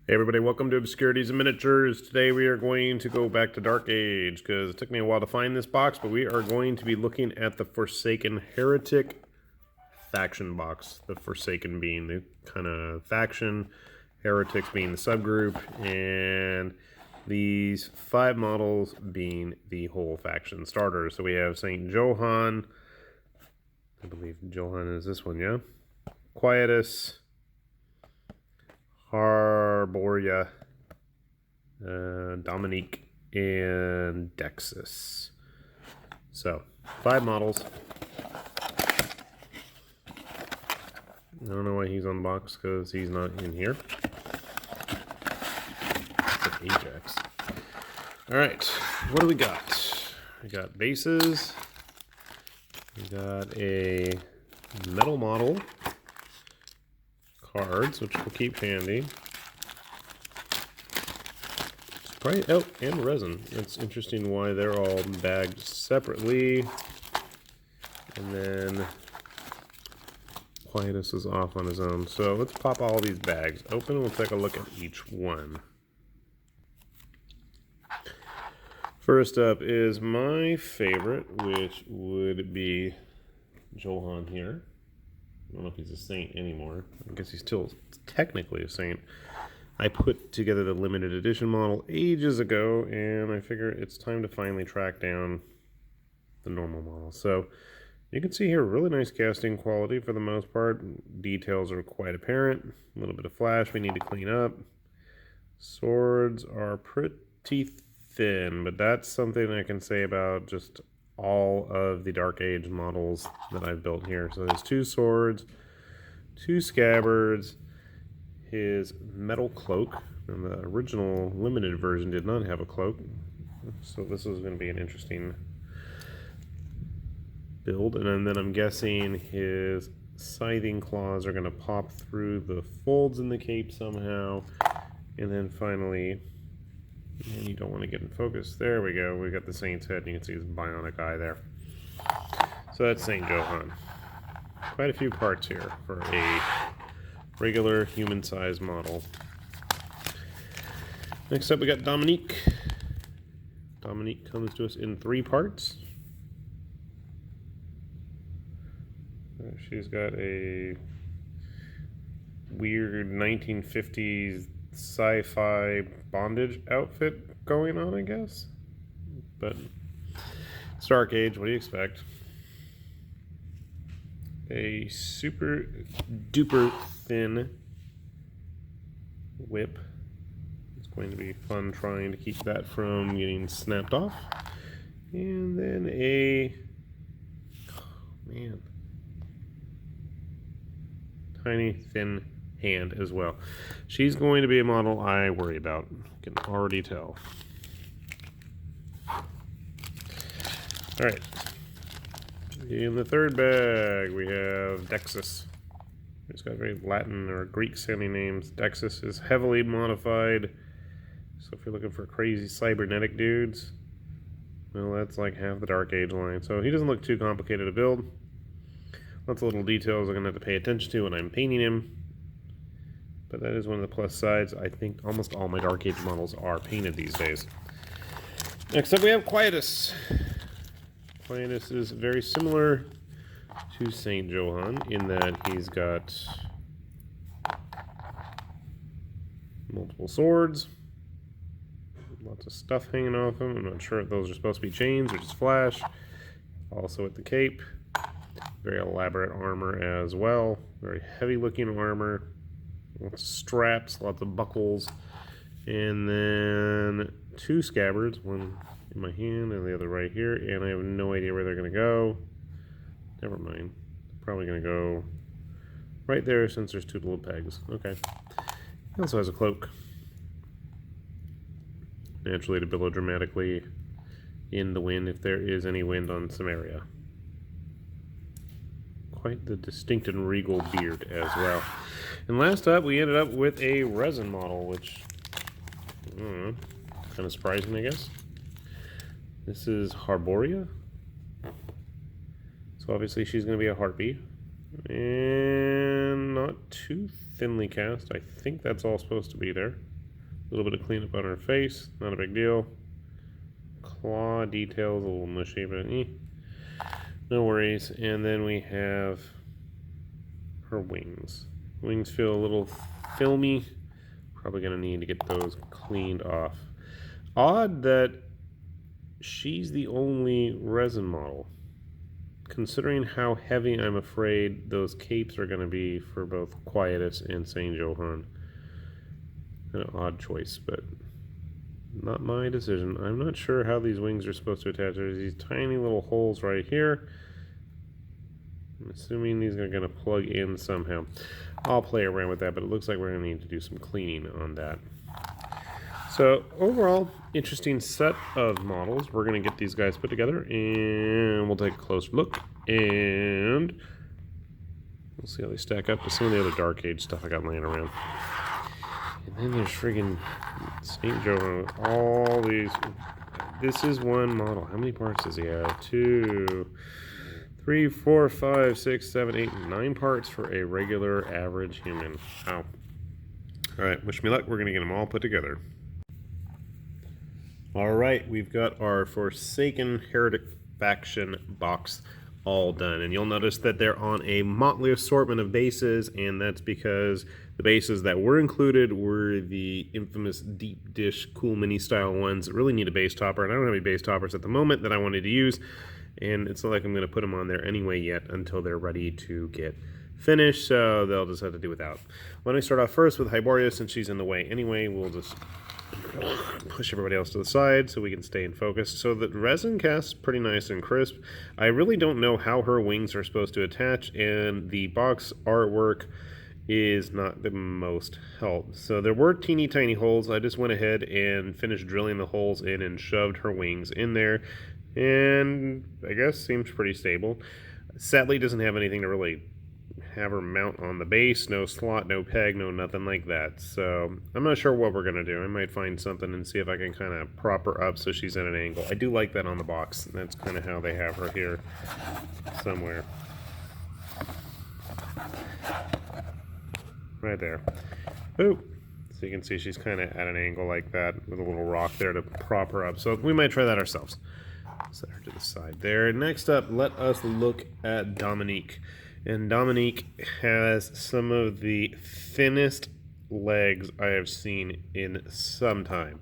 Hey everybody, welcome to Obscurities and Miniatures. Today we are going to go back to Dark Age because it took me a while to find this box, but we are going to be looking at the Forsaken Heretic faction box. The Forsaken being the kind of faction, Heretics being the subgroup, and these 5 models being the whole faction starter. So we have St. Johan, I believe Johan is this one, yeah? Quietus, Harpy, Dominique, and Dexus. So, 5 models. I don't know why he's on the box, because he's not in here. It's an Ajax. Alright, what do we got? We got bases. We got a metal model. Cards, which we'll keep handy. Right, oh, and resin. It's interesting why they're all bagged separately. And then Quietus is off on his own. So let's pop all these bags open. We'll take a look at each one. First up is my favorite, which would be Johan here. I don't know if he's a saint anymore. I guess he's still technically a saint. I put together the limited edition model ages ago, and I figure it's time to finally track down the normal model. So you can see here, really nice casting quality for the most part. Details are quite apparent. A little bit of flash we need to clean up. Swords are pretty thin, but that's something I can say about just all of the Dark Age models that I've built here. So there's 2 swords, 2 scabbards, his metal cloak, and the original limited version did not have a cloak, so this is going to be an interesting build. And then I'm guessing his scything claws are going to pop through the folds in the cape somehow. And then finally, and you don't want to get in focus. There we go. We got the saint's head. You can see his bionic eye there. So that's St. Johan. Quite a few parts here for a regular human-sized model. Next up, we got Dominique. Dominique comes to us in 3 parts. She's got a weird 1950s sci-fi bondage outfit going on, I guess. But it's Dark Age, what do you expect? A super duper thin whip. It's going to be fun trying to keep that from getting snapped off. And then a, oh man, tiny thin hand as well. She's going to be a model I worry about. I can already tell. Alright. In the 3rd bag, we have Dexus. He's got very Latin or Greek sounding names. Dexus is heavily modified. So if you're looking for crazy cybernetic dudes, well, that's like half the Dark Age line. So he doesn't look too complicated to build. Lots of little details I'm going to have to pay attention to when I'm painting him. But that is one of the plus sides. I think almost all my Dark Age models are painted these days. Next up, we have Quietus. Quietus is very similar to St. Johan in that he's got multiple swords, lots of stuff hanging off him. I'm not sure if those are supposed to be chains or just flash. Also with the cape, very elaborate armor as well, very heavy looking armor, lots of straps, lots of buckles, and then 2 scabbards, one in my hand and the other right here, and I have no idea where they're going to go. Never mind. Probably going to go right there since there's 2 little pegs. Okay. He also has a cloak. Naturally to billow dramatically in the wind if there is any wind on some area. Quite the distinct and regal beard as well. And last up, we ended up with a resin model, which, I don't know, kind of surprising, I guess. This is Harpy. So obviously she's going to be a harpy. And not too thinly cast. I think that's all supposed to be there. little bit of cleanup on her face, not a big deal. Claw details, a little mushy, but no worries. And then we have her wings. Wings feel a little filmy. Probably gonna need to get those cleaned off. Odd that she's the only resin model, considering how heavy I'm afraid those capes are gonna be for both Quietus and Saint Johan. An odd choice, but not my decision. I'm not sure how these wings are supposed to attach. There's these tiny little holes right here. I'm assuming these are gonna plug in somehow. I'll play around with that, but it looks like we're gonna need to do some cleaning on that. So overall, interesting set of models. We're gonna get these guys put together and we'll take a close look and we'll see how they stack up with some of the other Dark Age stuff I got laying around. And then there's friggin' St. Johan with all these. This is one model. How many parts does he have? 2, 3, 4, 5, 6, 7, 8, 9 parts for a regular average human. Wow. Alright, wish me luck. We're going to get them all put together. Alright, we've got our Forsaken Heretic faction box all done. And you'll notice that they're on a motley assortment of bases, and that's because the bases that were included were the infamous deep dish cool mini style ones that really need a base topper, and I don't have any base toppers at the moment that I wanted to use, and it's not like I'm going to put them on there anyway yet until they're ready to get finished, so they'll just have to do without. When I start off first with Hyboria, since she's in the way anyway, we'll just push everybody else to the side so we can stay in focus. So the resin casts pretty nice and crisp. I really don't know how her wings are supposed to attach, and the box artwork is not the most help. So there were teeny tiny holes. I just went ahead and finished drilling the holes in and shoved her wings in there, and I guess seems pretty stable. Sadly doesn't have anything to really have her mount on the base. No slot, no peg, no nothing like that. So I'm not sure what we're gonna do. I might find something and see if I can kind of prop her up so she's at an angle. I do like that on the box. That's kind of how they have her here somewhere. Right there. Ooh. So you can see she's kind of at an angle like that with a little rock there to prop her up. So we might try that ourselves. Set her to the side there. Next up, let us look at Dominique. And Dominique has some of the thinnest legs I have seen in some time.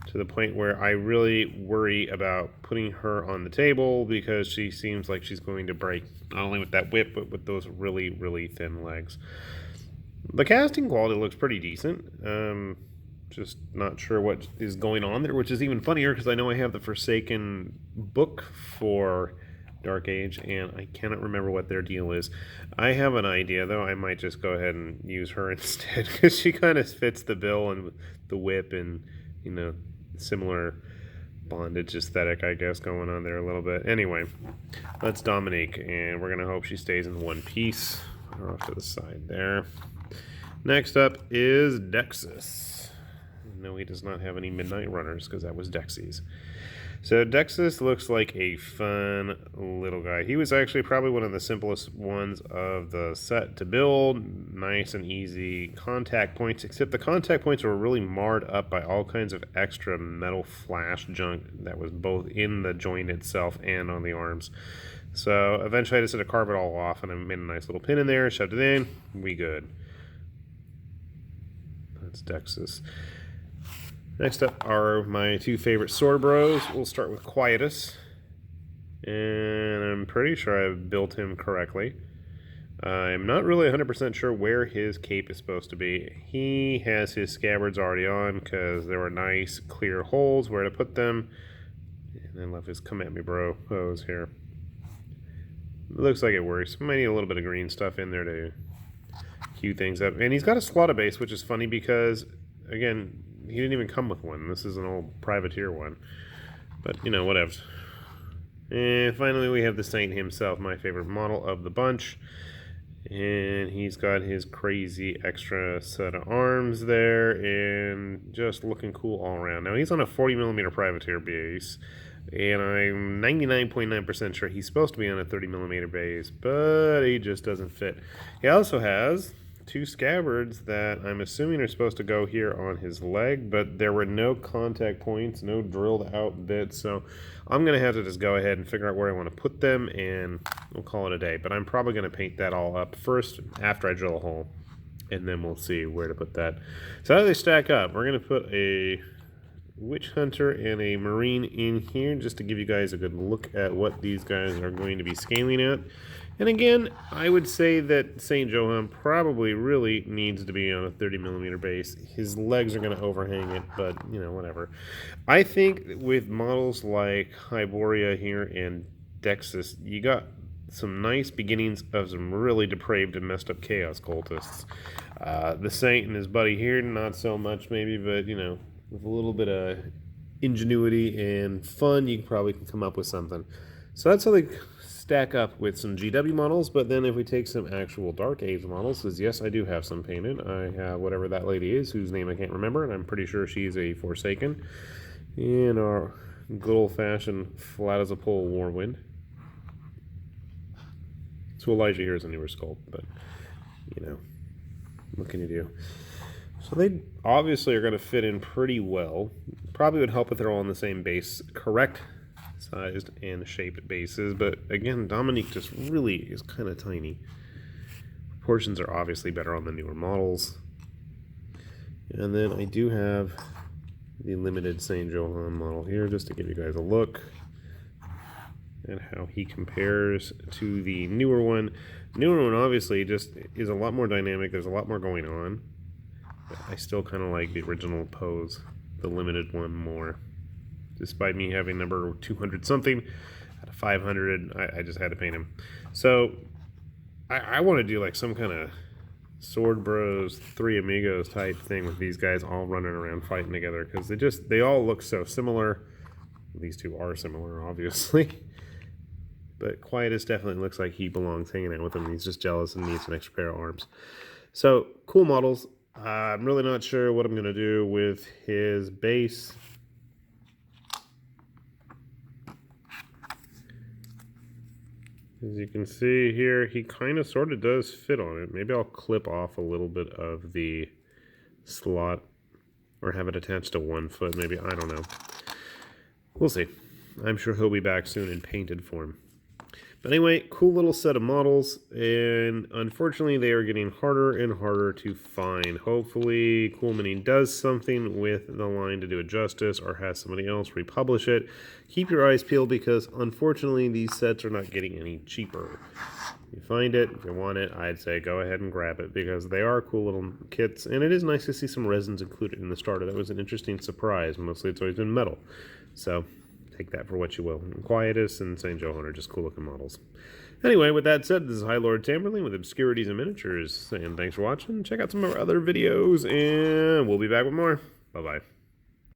To the point where I really worry about putting her on the table because she seems like she's going to break, not only with that whip, but with those really, really thin legs. The casting quality looks pretty decent. Just not sure what is going on there, which is even funnier because I know I have the Forsaken book for Dark Age, and I cannot remember what their deal is. I have an idea, though. I might just go ahead and use her instead because she kind of fits the bill and the whip and, you know, similar bondage aesthetic, I guess, going on there a little bit. Anyway, that's Dominique, and we're going to hope she stays in one piece. Put her off to the side there. Next up is Dexus. No, he does not have any Midnight Runners because that was Dexy's. So Dexus looks like a fun little guy. He was actually probably one of the simplest ones of the set to build. Nice and easy contact points, except the contact points were really marred up by all kinds of extra metal flash junk that was both in the joint itself and on the arms. So eventually I just had to carve it all off, and I made a nice little pin in there, shoved it in, we good. That's Dexus. Next up are my two favorite sword bros. We'll start with Quietus. And I'm pretty sure I've built him correctly. I'm not really 100% sure where his cape is supposed to be. He has his scabbards already on because there were nice clear holes where to put them. And I love his come at me bro pose here. It looks like it works. Might need a little bit of green stuff in there to cue things up. And he's got a slaughter base, which is funny because, again, he didn't even come with one. This is an old privateer one. But, you know, whatever. And finally we have the Saint himself, my favorite model of the bunch. And he's got his crazy extra set of arms there and just looking cool all around. Now he's on a 40mm privateer base. And I'm 99.9% sure he's supposed to be on a 30mm base, but he just doesn't fit. He also has 2 scabbards that I'm assuming are supposed to go here on his leg, but there were no contact points, no drilled out bits, so I'm going to have to just go ahead and figure out where I want to put them, and we'll call it a day. But I'm probably going to paint that all up first after I drill a hole, and then we'll see where to put that. So how do they stack up? We're going to put a Witch Hunter and a Marine in here just to give you guys a good look at what these guys are going to be scaling at. And again, I would say that St. Johan probably really needs to be on a 30mm base. His legs are going to overhang it, but, you know, whatever. I think with models like Hyboria here and Dexus, you got some nice beginnings of some really depraved and messed up Chaos Cultists. The Saint and his buddy here, not so much maybe, but, you know, with a little bit of ingenuity and fun, you probably can come up with something. So that's how they stack up with some GW models. But then if we take some actual Dark Age models, because yes, I do have some painted. I have whatever that lady is, whose name I can't remember, and I'm pretty sure she's a Forsaken. And our good old-fashioned flat as a pole Warwind. So Elijah here is a newer sculpt, but, you know, what can you do? So they obviously are going to fit in pretty well. Probably would help if they're all on the same base, correct sized and shaped bases. But again, Dominique just really is kind of tiny. Proportions are obviously better on the newer models. And then I do have the limited St. Johan model here just to give you guys a look at how he compares to the newer one. The newer one obviously just is a lot more dynamic. There's a lot more going on. I still kind of like the original pose, the limited one, more. Despite me having number 200 something out of 500, I just had to paint him. So I want to do like some kind of Sword Bros, Three Amigos type thing with these guys all running around fighting together, because they all look so similar. These two are similar, obviously. But Quietus definitely looks like he belongs hanging out with him. He's just jealous and needs an extra pair of arms. So, cool models. I'm really not sure what I'm going to do with his base. As you can see here, he kind of sort of does fit on it. Maybe I'll clip off a little bit of the slot or have it attached to one foot. Maybe, I don't know. We'll see. I'm sure he'll be back soon in painted form. But anyway, cool little set of models, and unfortunately they are getting harder and harder to find. Hopefully Cool Mini does something with the line to do it justice, or has somebody else republish it. Keep your eyes peeled, because unfortunately these sets are not getting any cheaper. If you find it, if you want it, I'd say go ahead and grab it, because they are cool little kits, and it is nice to see some resins included in the starter. That was an interesting surprise. Mostly it's always been metal. So take that for what you will. Quietus and St. Johan are just cool looking models. Anyway, with that said, this is High Lord Tamberling with Obscurities and Miniatures, and thanks for watching. Check out some of our other videos, and we'll be back with more. Bye-bye.